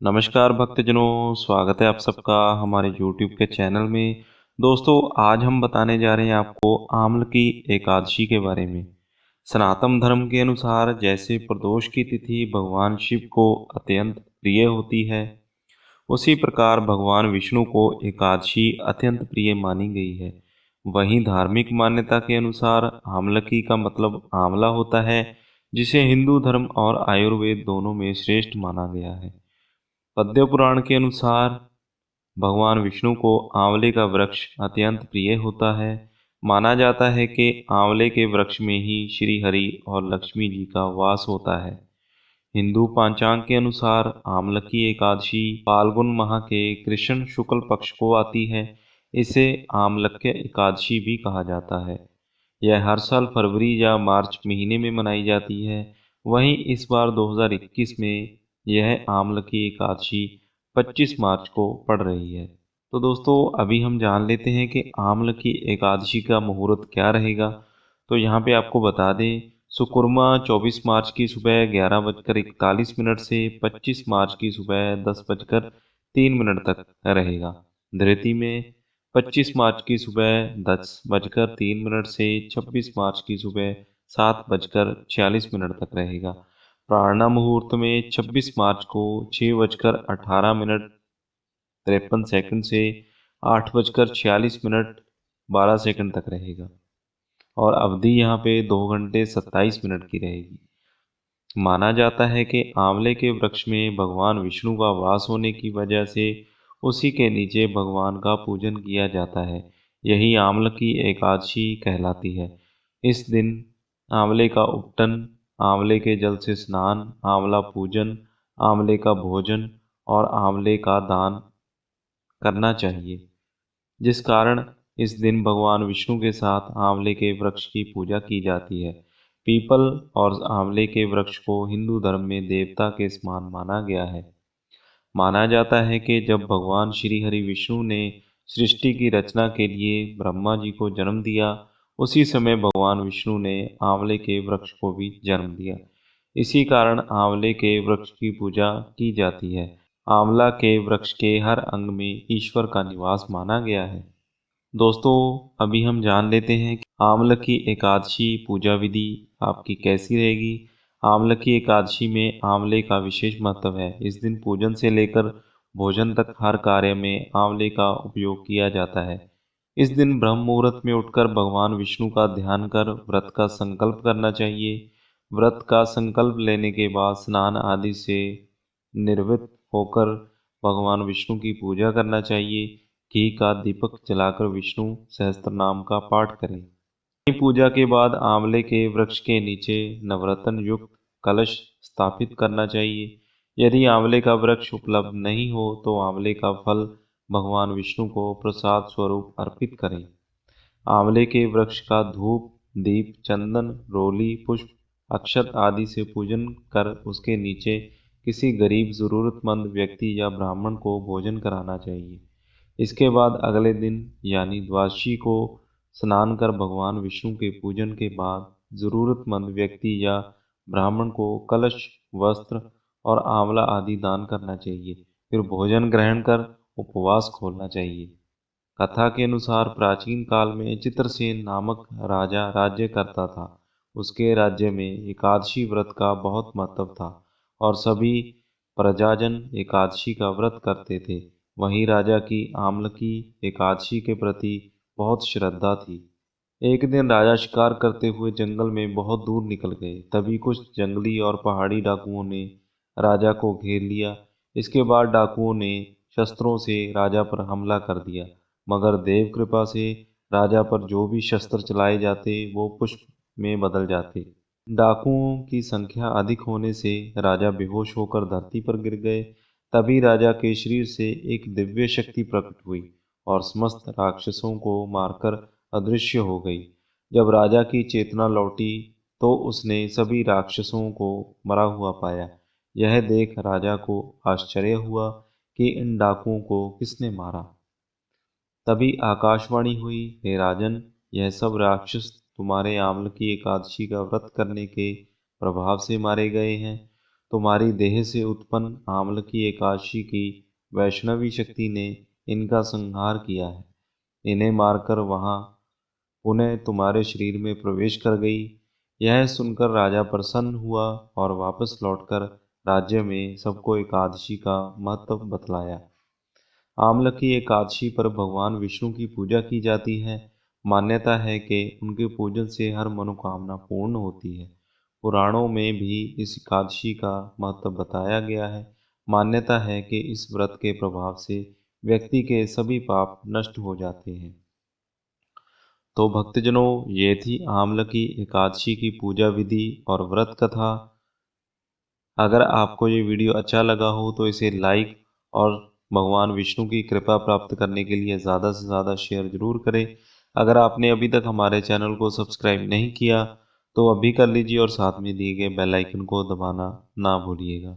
नमस्कार भक्तजनों, स्वागत है आप सबका हमारे YouTube के चैनल में। दोस्तों, आज हम बताने जा रहे हैं आपको आम्ल की एकादशी के बारे में। सनातन धर्म के अनुसार जैसे प्रदोष की तिथि भगवान शिव को अत्यंत प्रिय होती है, उसी प्रकार भगवान विष्णु को एकादशी अत्यंत प्रिय मानी गई है। वहीं धार्मिक मान्यता के अनुसार आम्लकी का मतलब आंवला होता है, जिसे हिंदू धर्म और आयुर्वेद दोनों में श्रेष्ठ माना गया है। पद्म पुराण के अनुसार भगवान विष्णु को आंवले का वृक्ष अत्यंत प्रिय होता है। माना जाता है कि आंवले के वृक्ष में ही श्री हरि और लक्ष्मी जी का वास होता है। हिंदू पंचांग के अनुसार आम्लकी एकादशी फाल्गुन माह के कृष्ण शुक्ल पक्ष को आती है। इसे आम्लक्य एकादशी भी कहा जाता है। यह हर साल फरवरी या मार्च महीने में मनाई जाती है। वहीं इस बार 2021 में यह आम्लकी एकादशी 25 मार्च को पड़ रही है। तो दोस्तों, अभी हम जान लेते हैं कि आम्लकी एकादशी का मुहूर्त क्या रहेगा। तो यहाँ पे आपको बता दें, सुकुरमा 24 मार्च की सुबह 11:41 से 25 मार्च की सुबह 10:03 तक रहेगा। धृति में 25 मार्च की सुबह 10:03 से 26 मार्च की सुबह 7:46 तक रहेगा। प्राणा मुहूर्त में 26 मार्च को 6:18 से 8:46 तक रहेगा और अवधि यहाँ पे 2 घंटे 27 मिनट की रहेगी। माना जाता है कि आंवले के वृक्ष में भगवान विष्णु का वास होने की वजह से उसी के नीचे भगवान का पूजन किया जाता है। यही आंवल की एकादशी कहलाती है। इस दिन आंवले का उपटन, आंवले के जल से स्नान, आंवला पूजन, आंवले का भोजन और आंवले का दान करना चाहिए, जिस कारण इस दिन भगवान विष्णु के साथ आंवले के वृक्ष की पूजा की जाती है। पीपल और आंवले के वृक्ष को हिंदू धर्म में देवता के समान माना गया है। माना जाता है कि जब भगवान श्री हरि विष्णु ने सृष्टि की रचना के लिए ब्रह्मा जी को जन्म दिया, उसी समय भगवान विष्णु ने आंवले के वृक्ष को भी जन्म दिया। इसी कारण आंवले के वृक्ष की पूजा की जाती है। आंवला के वृक्ष के हर अंग में ईश्वर का निवास माना गया है। दोस्तों, अभी हम जान लेते हैं कि आंवल की एकादशी पूजा विधि आपकी कैसी रहेगी। आंवल की एकादशी में आंवले का विशेष महत्व है। इस दिन पूजन से लेकर भोजन तक हर कार्य में आंवले का उपयोग किया जाता है। इस दिन ब्रह्म मुहूर्त में उठकर भगवान विष्णु का ध्यान कर व्रत का संकल्प करना चाहिए। व्रत का संकल्प लेने के बाद स्नान आदि से निर्वृत्त होकर भगवान विष्णु की पूजा करना चाहिए। घी का दीपक जलाकर विष्णु सहस्त्र नाम का पाठ करें। पूजा के बाद आंवले के वृक्ष के नीचे नवरत्न युक्त कलश स्थापित करना चाहिए। यदि आंवले का वृक्ष उपलब्ध नहीं हो तो आंवले का फल भगवान विष्णु को प्रसाद स्वरूप अर्पित करें। आंवले के वृक्ष का धूप, दीप, चंदन, रोली, पुष्प, अक्षत आदि से पूजन कर उसके नीचे किसी गरीब जरूरतमंद व्यक्ति या ब्राह्मण को भोजन कराना चाहिए। इसके बाद अगले दिन यानी द्वादशी को स्नान कर भगवान विष्णु के पूजन के बाद जरूरतमंद व्यक्ति या ब्राह्मण को कलश, वस्त्र और आंवला आदि दान करना चाहिए। फिर भोजन ग्रहण कर उपवास खोलना चाहिए। कथा के अनुसार प्राचीन काल में चित्रसेन नामक राजा राज्य करता था। उसके राज्य में एकादशी व्रत का बहुत महत्व था और सभी प्रजाजन एकादशी का व्रत करते थे। वहीं राजा की आम्लकी एकादशी के प्रति बहुत श्रद्धा थी। एक दिन राजा शिकार करते हुए जंगल में बहुत दूर निकल गए। तभी कुछ जंगली और पहाड़ी डाकुओं ने राजा को घेर लिया। इसके बाद डाकुओं ने शस्त्रों से राजा पर हमला कर दिया, मगर देव कृपा से राजा पर जो भी शस्त्र चलाए जाते वो पुष्प में बदल जाते। डाकुओं की संख्या अधिक होने से राजा बेहोश होकर धरती पर गिर गए। तभी राजा के शरीर से एक दिव्य शक्ति प्रकट हुई और समस्त राक्षसों को मारकर अदृश्य हो गई। जब राजा की चेतना लौटी तो उसने सभी राक्षसों को मरा हुआ पाया। यह देख राजा को आश्चर्य हुआ कि इन डाकुओं को किसने मारा। तभी आकाशवाणी हुई, हे राजन, यह सब राक्षस तुम्हारे आम्ल की एकादशी का व्रत करने के प्रभाव से मारे गए हैं। तुम्हारी देह से उत्पन्न आम्ल की एकादशी की वैष्णवी शक्ति ने इनका संहार किया है। इन्हें मारकर वहां पुनः तुम्हारे शरीर में प्रवेश कर गई। यह सुनकर राजा प्रसन्न हुआ और वापस लौटकर राज्य में सबको एकादशी का महत्व बतलाया। आम्ल की एकादशी पर भगवान विष्णु की पूजा की जाती है। मान्यता है कि उनके पूजन से हर मनोकामना पूर्ण होती है। पुराणों में भी इस एकादशी का महत्व बताया गया है। मान्यता है कि इस व्रत के प्रभाव से व्यक्ति के सभी पाप नष्ट हो जाते हैं। तो भक्तजनों, ये थी आम्ल की एकादशी की पूजा विधि और व्रत कथा। अगर आपको ये वीडियो अच्छा लगा हो तो इसे लाइक और भगवान विष्णु की कृपा प्राप्त करने के लिए ज़्यादा से ज़्यादा शेयर जरूर करें। अगर आपने अभी तक हमारे चैनल को सब्सक्राइब नहीं किया तो अभी कर लीजिए और साथ में दिए गए बेल आइकन को दबाना ना भूलिएगा।